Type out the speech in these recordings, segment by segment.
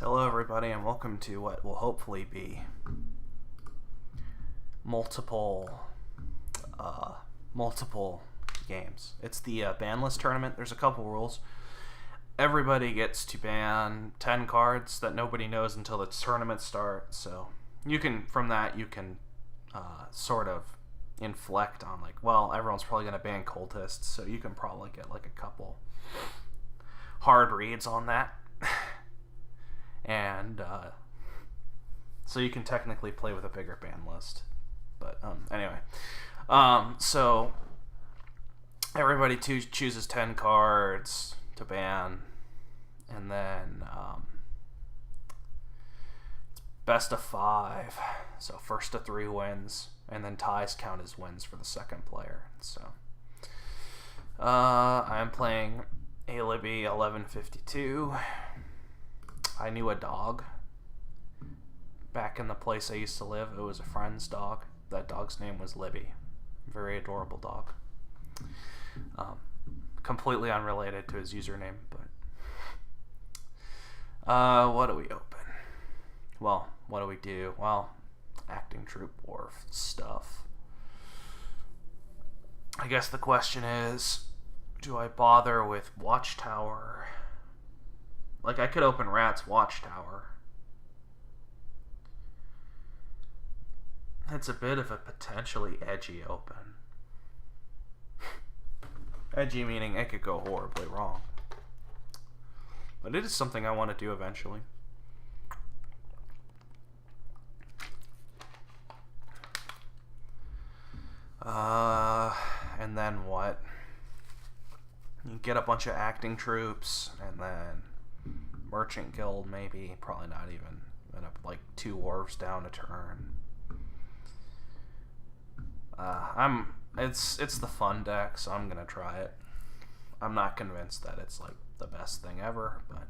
Hello everybody and welcome to what will hopefully be multiple games. It's the Banlist Tournament. There's a couple rules. Everybody gets to ban 10 cards that nobody knows until the tournament starts. So you can, from that, you can sort of inflect on like, well, everyone's probably going to ban cultists, so you can probably get like a couple hard reads on that. And so you can technically play with a bigger ban list. But anyway, so everybody chooses 10 cards to ban, and then it's best of 5. So first to 3 wins, and then ties count as wins for the second player. So I'm playing alibby1152. I knew a dog back in the place I used to live. It was a friend's dog. That dog's name was Libby. Very adorable dog. Completely unrelated to his username, but what do we open? Well, what do we do? Well, acting troop Woof stuff. I guess the question is, do I bother with Watchtower? Like, I could open Rat's Watchtower. It's a bit of a potentially edgy open. Edgy meaning it could go horribly wrong. But it is something I want to do eventually. And then what? You get a bunch of acting troops, and then Merchant Guild, maybe. Probably not even. End up like 2 Wharves down a turn. It's the fun deck, so I'm gonna try it. I'm not convinced that it's like the best thing ever, but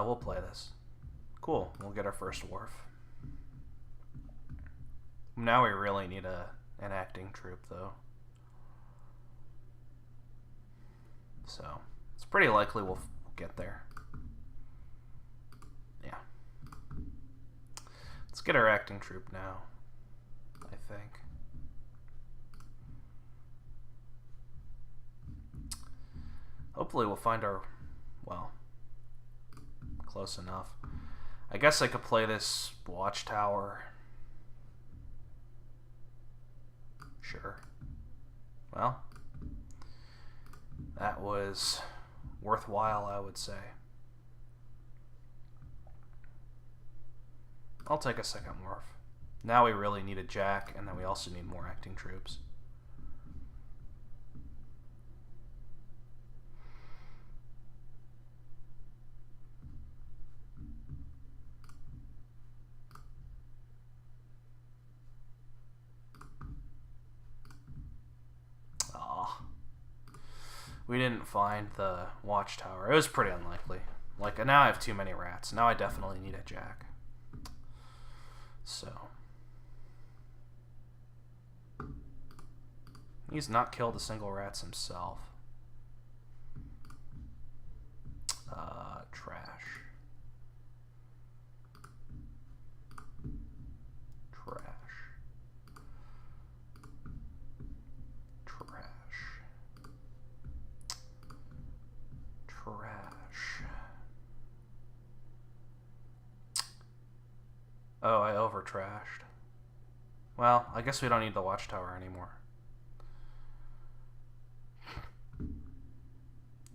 we'll play this. Cool. We'll get our first Wharf. Now we really need an acting troop, though. So it's pretty likely we'll get there. Yeah. Let's get our acting troop now, I think. Hopefully we'll find our, well, close enough. I guess I could play this Watchtower. Sure. Well, that was worthwhile, I would say. I'll take a second Wharf. Now we really need a Jack, and then we also need more acting troops. We didn't find the Watchtower. It was pretty unlikely. Like, now I have too many rats. Now I definitely need a Jack. So. He's not killed a single rats himself. Trash. Oh, I over-trashed. Well, I guess we don't need the Watchtower anymore.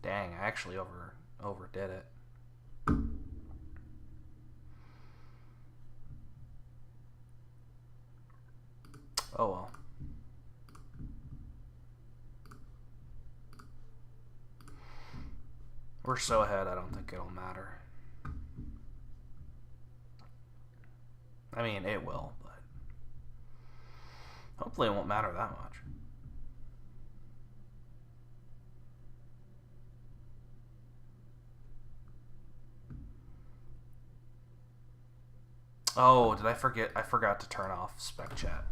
Dang, I actually overdid it. Oh well. We're so ahead, I don't think it'll matter. I mean, it will, but hopefully it won't matter that much. Oh, did I forget? I forgot to turn off spec chat.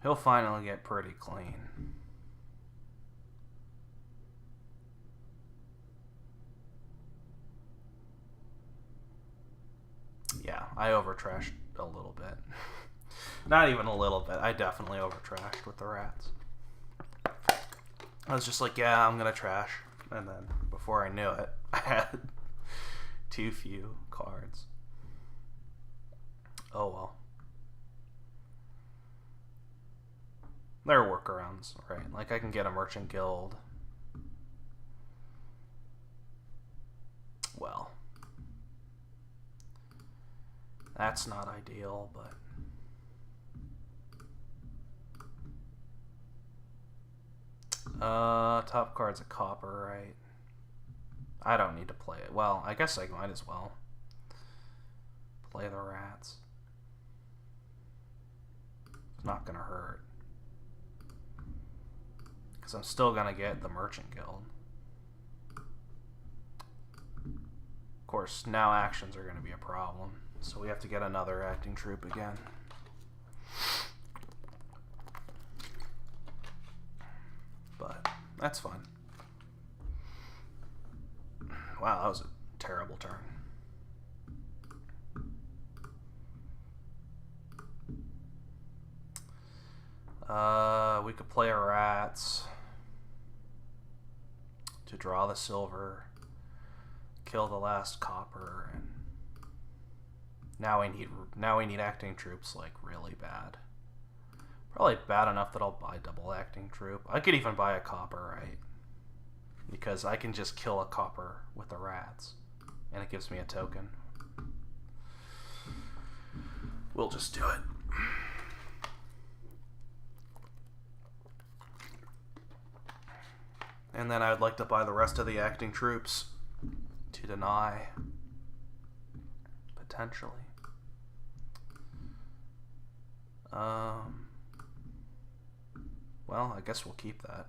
He'll finally get pretty clean. Yeah, I overtrashed a little bit. Not even a little bit. I definitely overtrashed with the rats. I was just like, yeah, I'm gonna trash. And then, before I knew it, I had too few cards. Oh well. There are workarounds, right? Like, I can get a merchant guild. Well, that's not ideal, but top card's a copper, right? I don't need to play it. Well, I guess I might as well play the rats. It's not gonna hurt, because I'm still gonna get the merchant guild. Of course, now actions are gonna be a problem, so we have to get another acting troop again. But that's fine. Wow, that was a terrible turn. We could play our rats to draw the silver, kill the last copper, and now we need acting troops like really bad. Probably bad enough that I'll buy double acting troop. I could even buy a copper, right? Because I can just kill a copper with the rats, and it gives me a token. We'll just do it. And then I would like to buy the rest of the acting troops to deny, potentially. Well, I guess we'll keep that.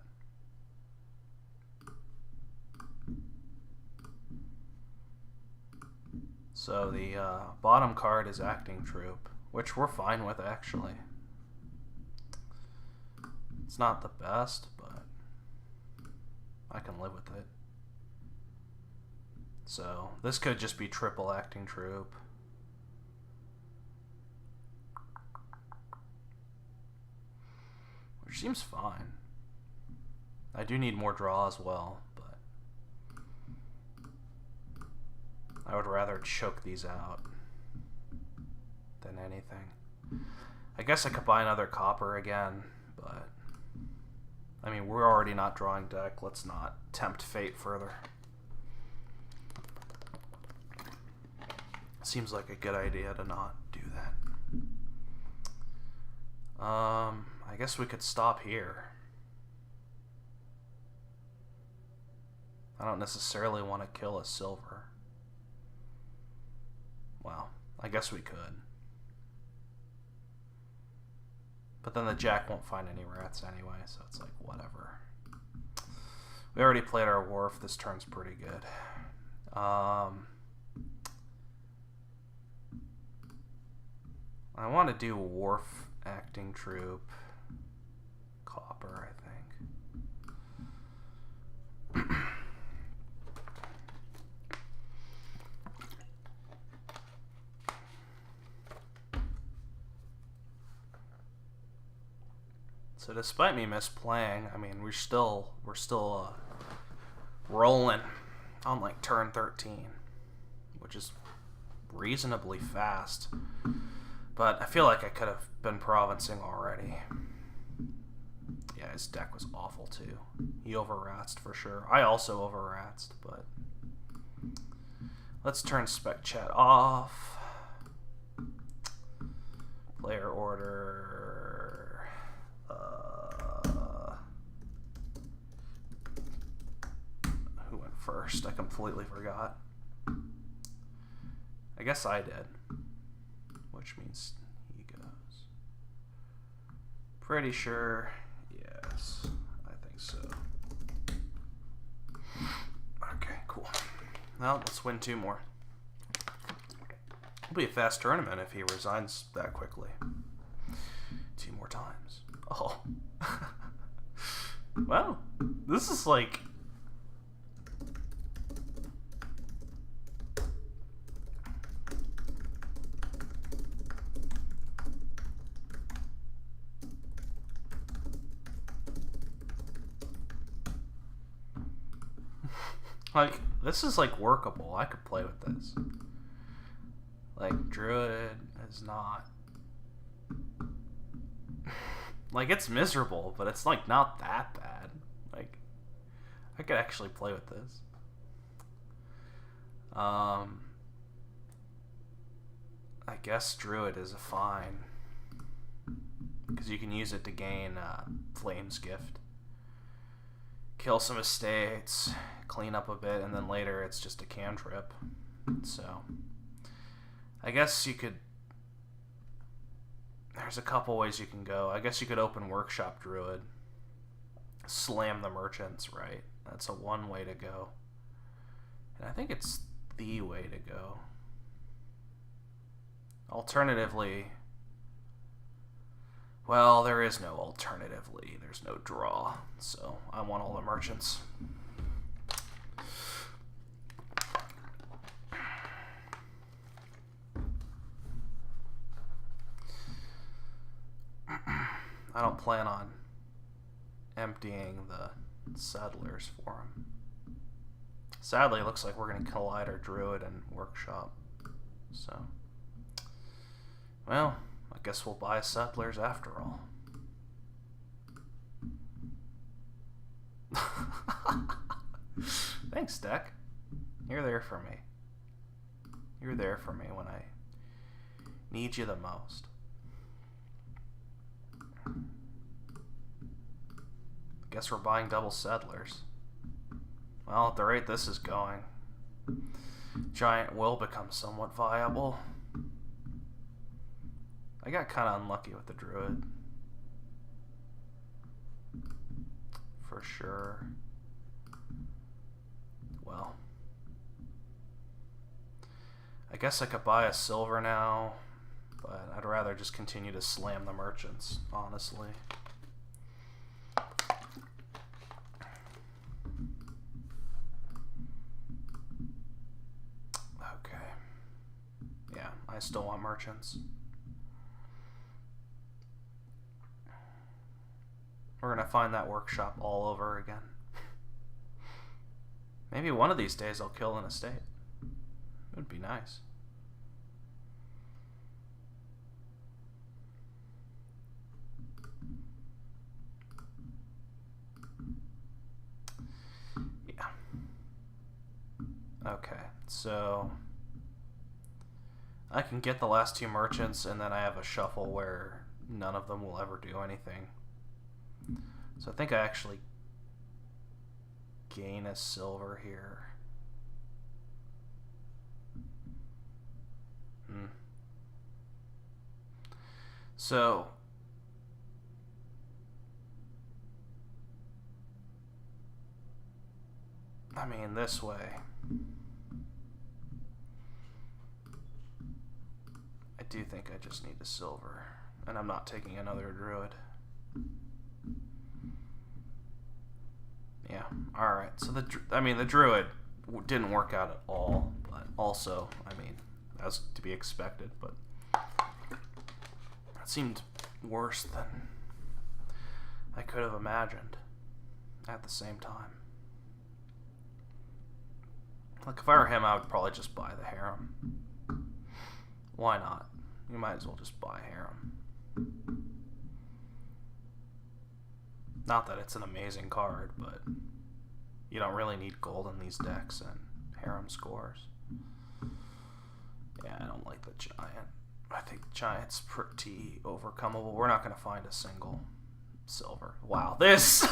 So the bottom card is acting troop, which we're fine with, actually. It's not the best, but I can live with it. So this could just be triple acting troop. Which seems fine. I do need more draw as well, but I would rather choke these out than anything. I guess I could buy another copper again, but I mean, we're already not drawing deck. Let's not tempt fate further. Seems like a good idea to not do that. I guess we could stop here. I don't necessarily want to kill a silver. Well, I guess we could. But then the jack won't find any rats anyway, so it's like, whatever. We already played our Woof. This turn's pretty good. I want to do Woof acting troop. Copper, I think. So despite me misplaying, I mean, we're still rolling on like turn 13, which is reasonably fast. But I feel like I could have been provincing already. Yeah, his deck was awful too. He overratsed for sure. I also overratsed, but let's turn spec chat off. Player order. Who went first? I completely forgot. I guess I did. Which means he goes. Pretty sure. Yes, I think so. Okay, cool. Well, let's win 2 more. It'll be a fast tournament if he resigns that quickly. 2 more times. Oh. Well, this is like... like, this is like workable. I could play with this. Like, Druid is not... like, it's miserable, but it's like not that bad. Like, I could actually play with this. I guess Druid is a fine, because you can use it to gain Flame's Gift, kill some estates, clean up a bit, and then later it's just a cantrip. So I guess you could... there's a couple ways you can go. I guess you could open Workshop Druid, slam the merchants, right? That's a one way to go. And I think it's the way to go. Alternatively... well, there is no alternatively. There's no draw. So I want all the merchants. I don't plan on emptying the settlers for him. Sadly, it looks like we're going to collide our Druid and Workshop. So, well, I guess we'll buy settlers after all. Thanks, deck. You're there for me. You're there for me when I need you the most. Guess we're buying double settlers. Well, at the rate this is going, Giant will become somewhat viable. I got kind of unlucky with the Druid. For sure. Well, I guess I could buy a silver now, but I'd rather just continue to slam the merchants, honestly. I still want merchants. We're gonna find that Workshop all over again. Maybe one of these days I'll kill an estate. It would be nice. Yeah. Okay, so I can get the last 2 merchants, and then I have a shuffle where none of them will ever do anything. So I think I actually gain a silver here. So I mean, this way. I do think I just need a silver, and I'm not taking another Druid. Yeah, alright, so the Druid didn't work out at all, but also, I mean, as to be expected, but it seemed worse than I could have imagined at the same time. Like, if I were him, I would probably just buy the Harem. Why not? You might as well just buy Harem. Not that it's an amazing card, but you don't really need gold in these decks, and Harem scores. Yeah, I don't like the Giant. I think the Giant's pretty overcomable. We're not going to find a single silver. Wow, this...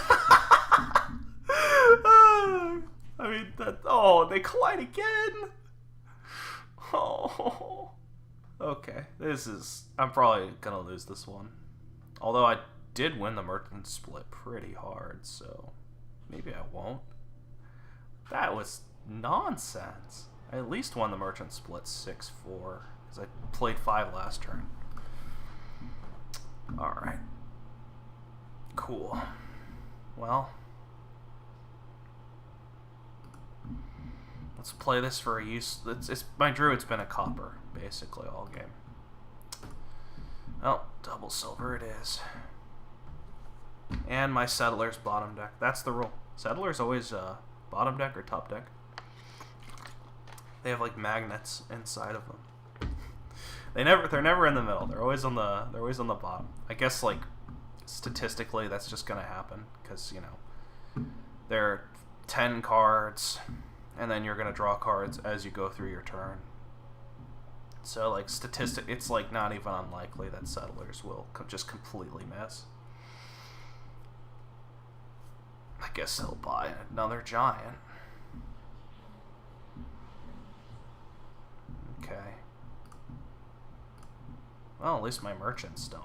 I mean, that... Oh, they collide again! Oh... Okay, this is... I'm probably gonna lose this one. Although I did win the merchant split pretty hard, so maybe I won't. That was nonsense. I at least won the merchant split 6-4, because I played 5 last turn. Alright. cool. Well, let's play this for a use. It's my druid's been a copper basically all game. Oh, double silver it is. And my settler's bottom deck. That's the rule. Settler's always bottom deck or top deck. They have like magnets inside of them. They're never in the middle. They're always on the bottom. I guess like statistically that's just gonna happen because you know there are 10 cards, and then you're gonna draw cards as you go through your turn. So like it's like not even unlikely that settlers will just completely miss. I guess he'll buy another giant. Okay. Well, at least my merchants don't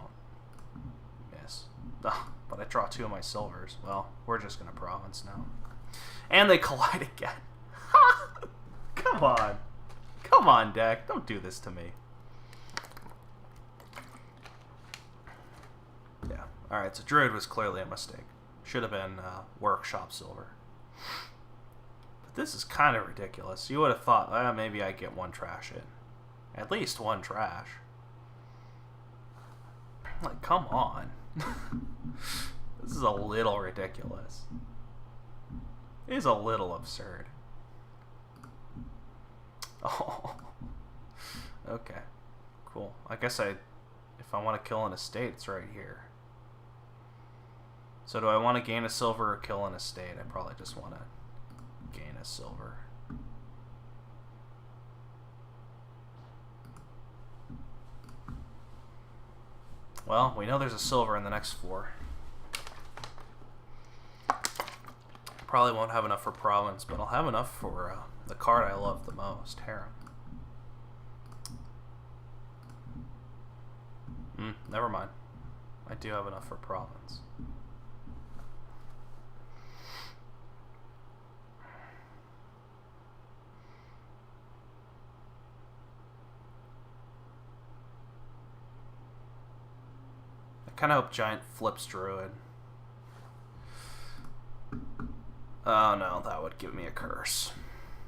miss. Oh, but I draw 2 of my silvers. Well, we're just gonna province now. And they collide again. Come on. Come on, deck. Don't do this to me. Yeah. Alright, so Druid was clearly a mistake. Should have been Workshop Silver. But this is kind of ridiculous. You would have thought, maybe I'd get one trash in. At least one trash. Like, come on. This is a little ridiculous. It is a little absurd. Oh. Okay. Cool. I guess if I want to kill an estate, it's right here. So do I want to gain a silver or kill an estate? I probably just want to gain a silver. Well, we know there's a silver in the next 4. Probably won't have enough for province, but I'll have enough for the card I love the most, Harem. Never mind. I do have enough for province. I kind of hope Giant flips Druid. Oh no, that would give me a curse.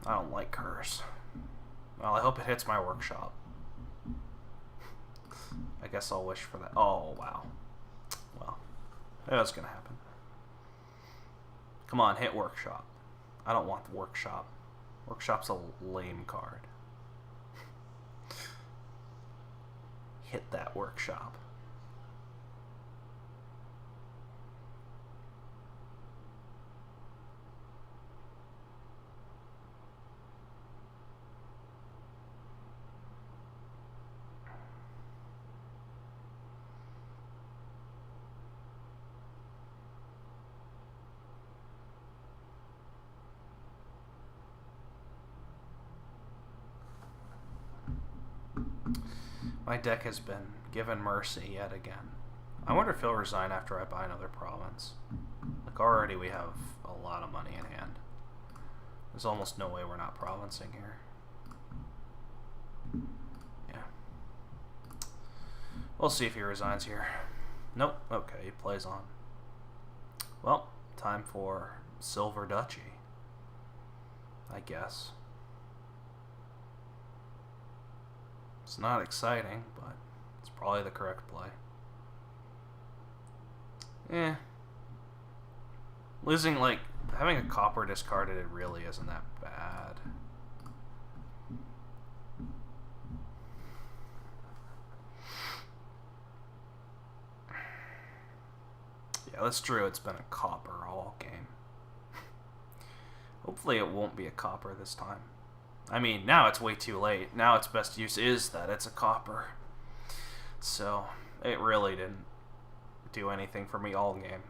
I don't like curse. Well, I hope it hits my workshop. I guess I'll wish for that. Oh, wow. Well, that's gonna happen. Come on, hit workshop. I don't want the workshop. Workshop's a lame card. Hit that workshop. My deck has been given mercy yet again. I wonder if he'll resign after I buy another province. Like, already we have a lot of money in hand. There's almost no way we're not provincing here. Yeah. We'll see if he resigns here. Nope. Okay, he plays on. Well, time for Silver Duchy, I guess. It's not exciting, but it's probably the correct play. Losing, like, having a copper discarded, it really isn't that bad. Yeah, that's true. It's been a copper all game. Hopefully it won't be a copper this time. I mean, now it's way too late. Now its best use is that it's a copper. So, it really didn't do anything for me all game.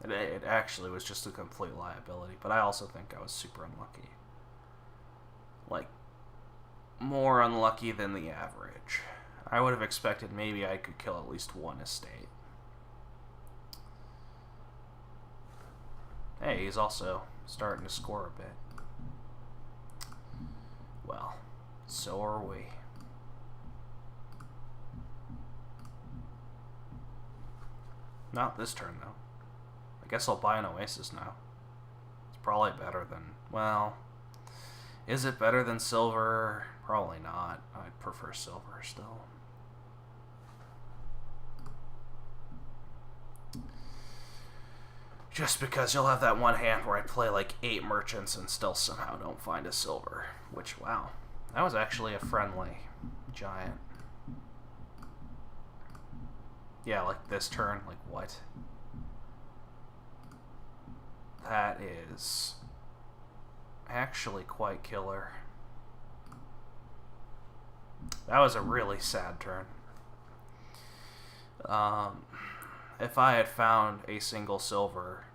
It actually was just a complete liability, but I also think I was super unlucky. Like, more unlucky than the average. I would have expected maybe I could kill at least one estate. Hey, he's also starting to score a bit. Well, so are we. Not this turn, though. I guess I'll buy an Oasis now. It's probably better than... Well... Is it better than silver? Probably not. I'd prefer silver still. Just because you'll have that one hand where I play like 8 merchants and still somehow don't find a silver. Which, wow. That was actually a friendly giant. Yeah, like this turn. Like, what? That is... actually quite killer. That was a really sad turn. If I had found a single silver,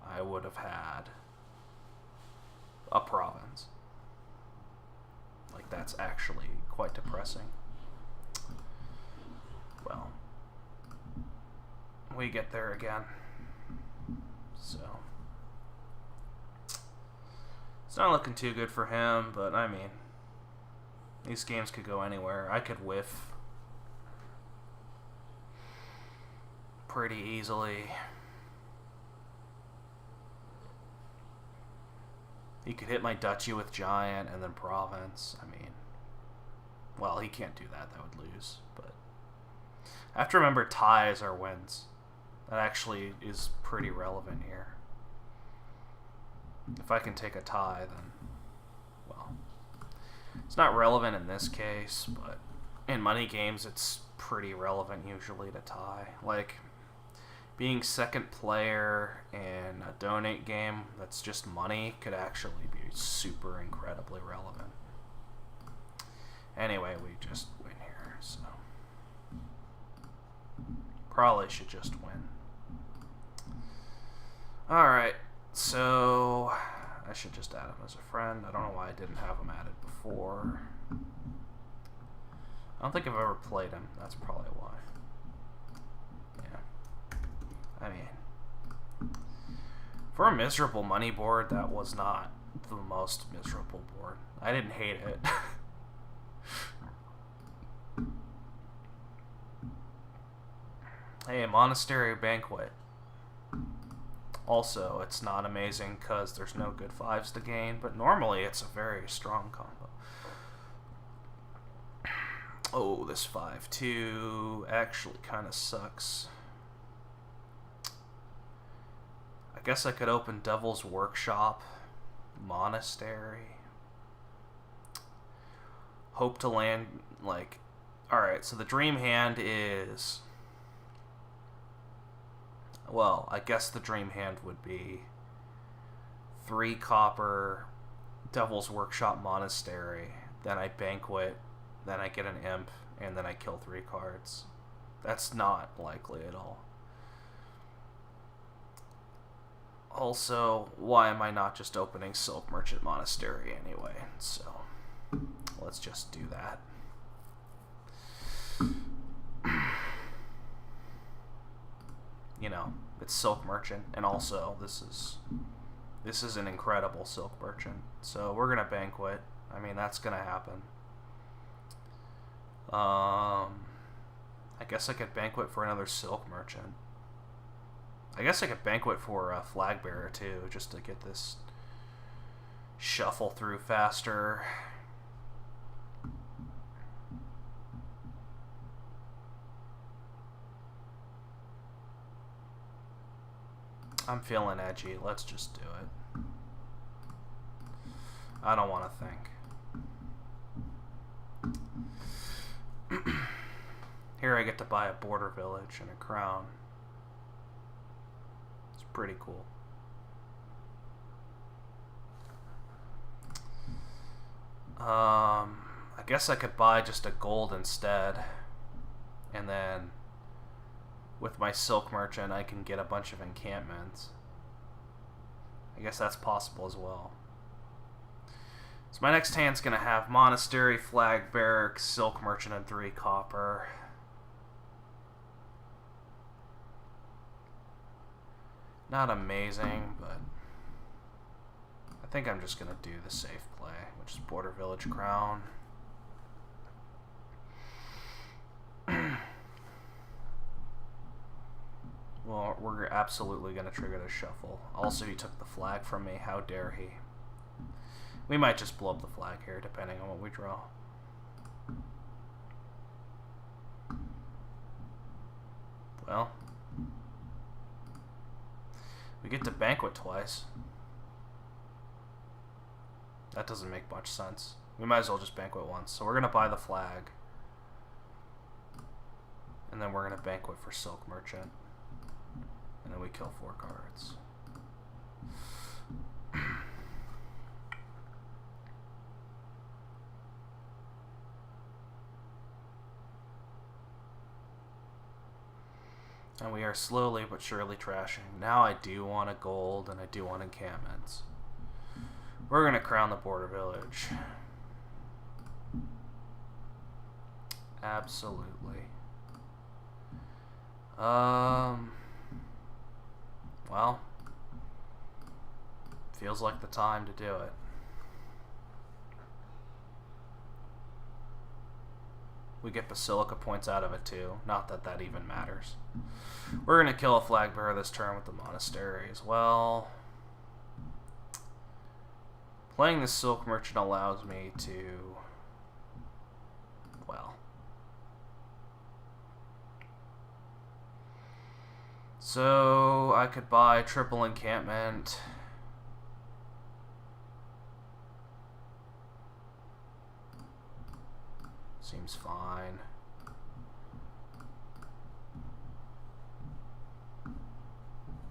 I would have had a province. Like, that's actually quite depressing. Well, we get there again. So... it's not looking too good for him, but I mean, these games could go anywhere. I could whiff pretty easily. He could hit my duchy with giant and then province. I mean, well, he can't do that. That would lose. But I have to remember ties are wins. That actually is pretty relevant here. If I can take a tie, then, well, it's not relevant in this case, but in money games, it's pretty relevant usually to tie. Like, being second player in a donate game that's just money could actually be super incredibly relevant. Anyway, we just win here, so probably should just win. Alright. So, I should just add him as a friend. I don't know why I didn't have him added before. I don't think I've ever played him. That's probably why. Yeah. I mean, for a miserable money board, that was not the most miserable board. I didn't hate it. Hey, Monastery Banquet. Also, it's not amazing because there's no good 5s to gain, but normally it's a very strong combo. Oh, this 5-2 actually kind of sucks. I guess I could open Devil's Workshop, Monastery. Hope to land, like... Alright, so the dream hand is... Well, I guess the dream hand would be 3 copper, Devil's Workshop, Monastery, then I Banquet, then I get an Imp, and then I kill 3 cards. That's not likely at all. Also, why am I not just opening Silk Merchant Monastery anyway? So, let's just do that. You know, it's Silk Merchant, and also this is an incredible Silk Merchant. So we're gonna Banquet. I mean, that's gonna happen. I guess I could Banquet for another Silk Merchant. I guess I could Banquet for a Flag Bearer too, just to get this shuffle through faster. I'm feeling edgy. Let's just do it. I don't want to think. Here I get to buy a border village and a crown. It's pretty cool. I guess I could buy just a gold instead. And then with my Silk Merchant, I can get a bunch of encampments. I guess that's possible as well. So my next hand's going to have Monastery, Flag Bearer, Silk Merchant, and 3 copper. Not amazing, but I think I'm just going to do the safe play, which is Border Village Crown. Well, we're absolutely going to trigger the shuffle. Also, he took the flag from me. How dare he? We might just blow up the flag here, depending on what we draw. Well, we get to banquet twice. That doesn't make much sense. We might as well just banquet once. So we're going to buy the flag. And then we're going to banquet for Silk Merchant. And then we kill 4 cards. And we are slowly but surely trashing. Now I do want a gold and I do want encampments. We're going to crown the border village. Absolutely. Well, feels like the time to do it. We get Basilica points out of it too. Not that that even matters. We're going to kill a flag bearer this turn with the monastery as well. Playing the Silk Merchant allows me to, well, so I could buy triple encampment. Seems fine.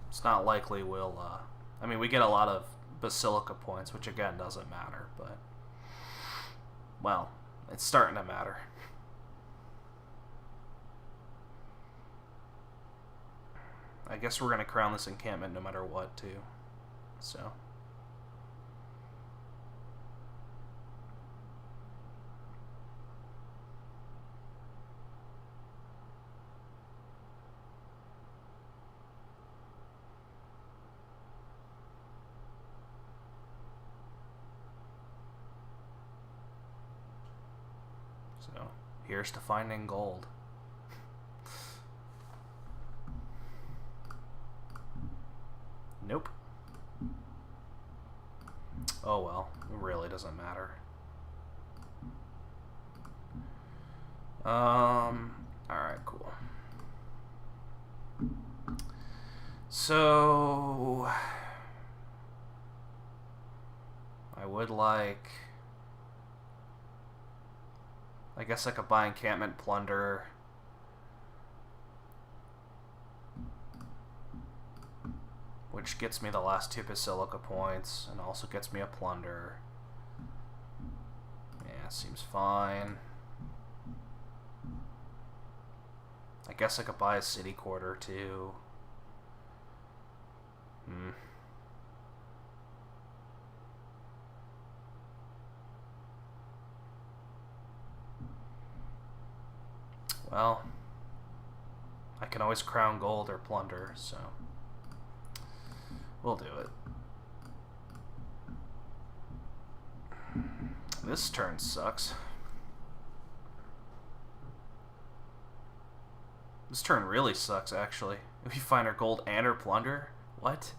It's not likely we'll, I mean, we get a lot of Basilica points, which again doesn't matter, but, well, it's starting to matter. I guess we're going to crown this encampment no matter what, too. So. So, here's to finding gold. Nope. Oh well, it really doesn't matter. Alright, cool. So I would like, I guess I could buy encampment plunder. Which gets me the last 2 Basilica points and also gets me a plunder. Yeah, seems fine. I guess I could buy a city quarter too. Well, I can always crown gold or plunder, so we'll do it. This turn sucks. This turn really sucks, actually. If we find our gold and our plunder, what?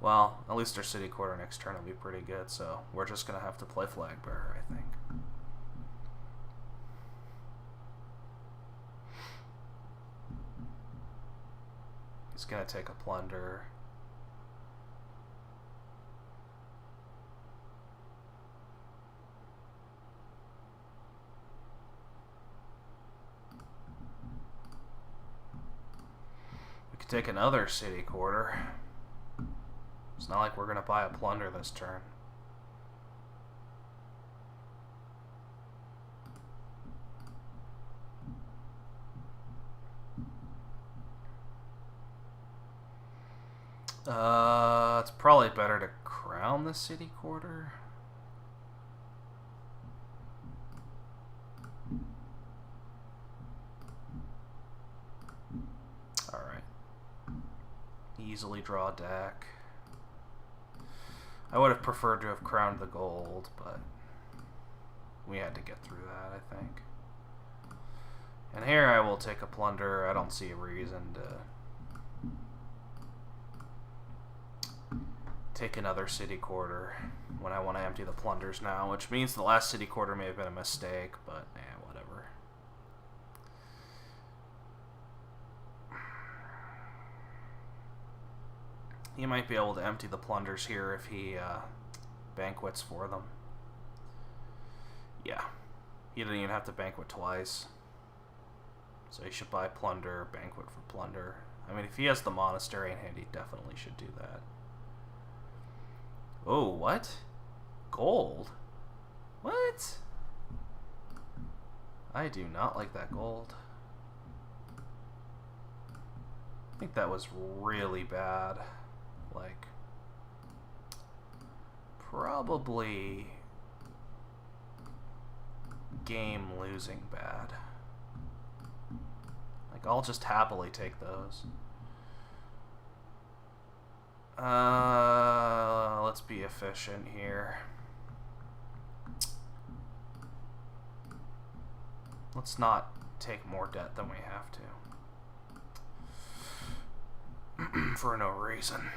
Well, at least our city quarter next turn will be pretty good, so we're just gonna have to play flag bearer, I think. He's gonna take a plunder. We could take another city quarter. It's not like we're gonna buy a plunder this turn. It's probably better to crown the city quarter. Alright. Easily draw a deck. I would have preferred to have crowned the gold, but we had to get through that, I think. And here I will take a plunder. I don't see a reason to take another city quarter when I want to empty the plunders now, which means the last city quarter may have been a mistake, but whatever. He might be able to empty the plunders here if he banquets for them. Yeah, he didn't even have to banquet twice. So he should buy plunder, banquet for plunder. I mean, if he has the monastery in hand, he definitely should do that. Oh, what? Gold? What? I do not like that gold. I think that was really bad. Like, probably game losing bad. Like, I'll just happily take those. Let's be efficient here. Let's not take more debt than we have to. For no reason.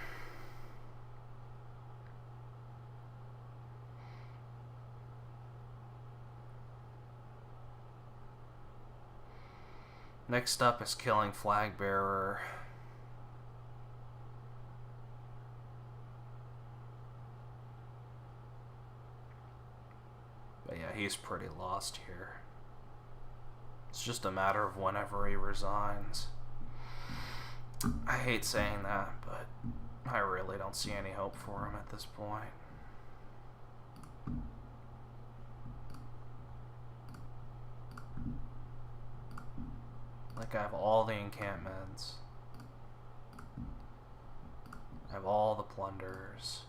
Next up is killing Flag Bearer. But yeah, he's pretty lost here. It's just a matter of whenever he resigns. I hate saying that, but I really don't see any hope for him at this point. Like, I have all the encampments. I have all the plunders.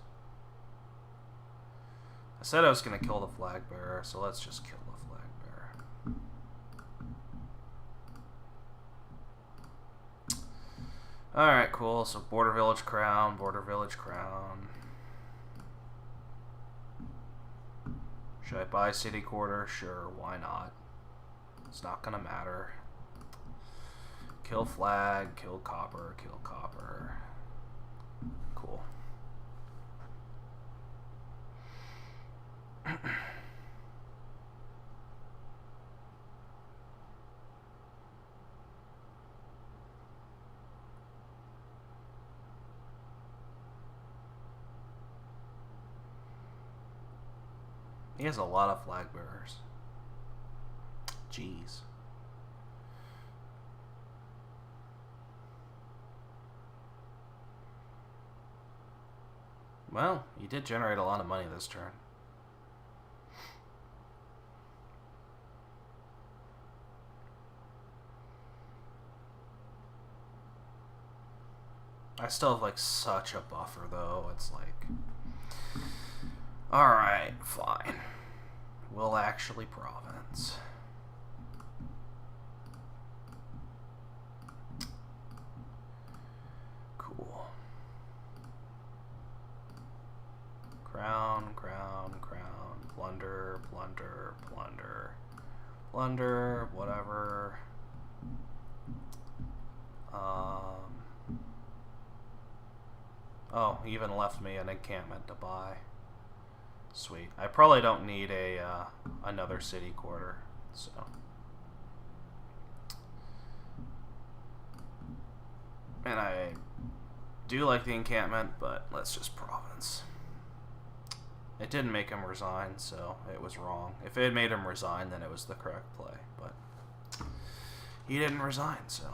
I said I was going to kill the flag bearer, so let's just kill the flag bearer. Alright, cool. So border village crown, border village crown. Should I buy city quarter? Sure, why not? It's not going to matter. Kill flag, kill copper, kill copper. Cool. He has a lot of flag bearers. Jeez. Well, you did generate a lot of money this turn. I still have like such a buffer though. It's like, alright, fine. We'll actually province. Cool. Crown, crown, crown, plunder, plunder, plunder, plunder, whatever. Oh, he even left me an encampment to buy. Sweet. I probably don't need a another city quarter, so. And I do like the encampment, but let's just province. It didn't make him resign, so it was wrong. If it had made him resign, then it was the correct play, but he didn't resign, so.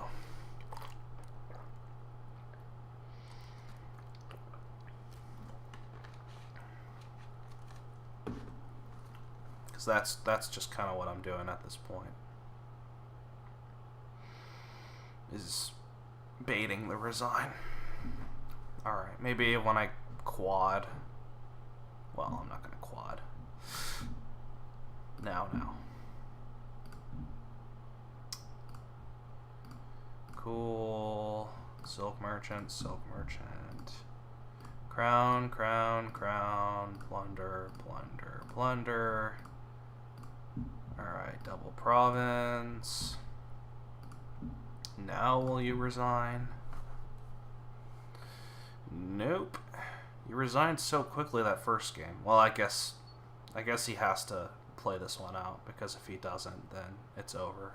Because that's just kind of what I'm doing at this point. Is baiting the resign. Alright, maybe when I quad. Well, I'm not going to quad. Now. Cool. Silk merchant, silk merchant. Crown, crown, crown. Plunder, plunder, plunder. Alright, double province. Now will you resign? Nope. He resigned so quickly that first game. Well, I guess he has to play this one out, because if he doesn't, then it's over.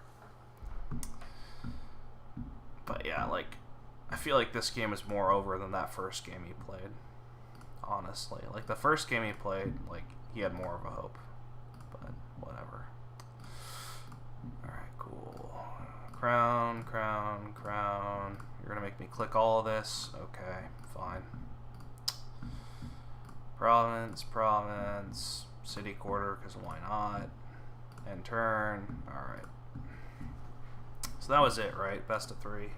But yeah, like, I feel like this game is more over than that first game he played. Honestly, like the first game he played, like he had more of a hope. But whatever. All right, cool. Crown, crown, crown. You're gonna make me click all of this. Okay, fine. Province, province, city quarter, because why not? And turn. All right. So that was it, right? Best of 3.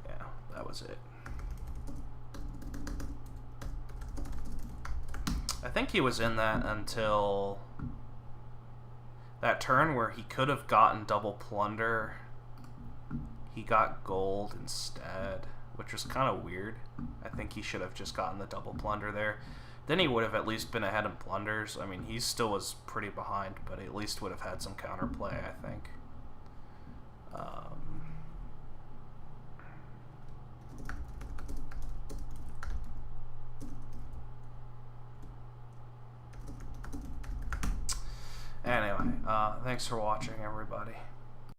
Yeah, that was it. I think he was in that until that turn where he could have gotten double plunder. He got gold instead, which was kind of weird. I think he should have just gotten the double plunder there. Then he would have at least been ahead in plunders. I mean, he still was pretty behind, but at least would have had some counterplay, I think. Anyway, thanks for watching, everybody.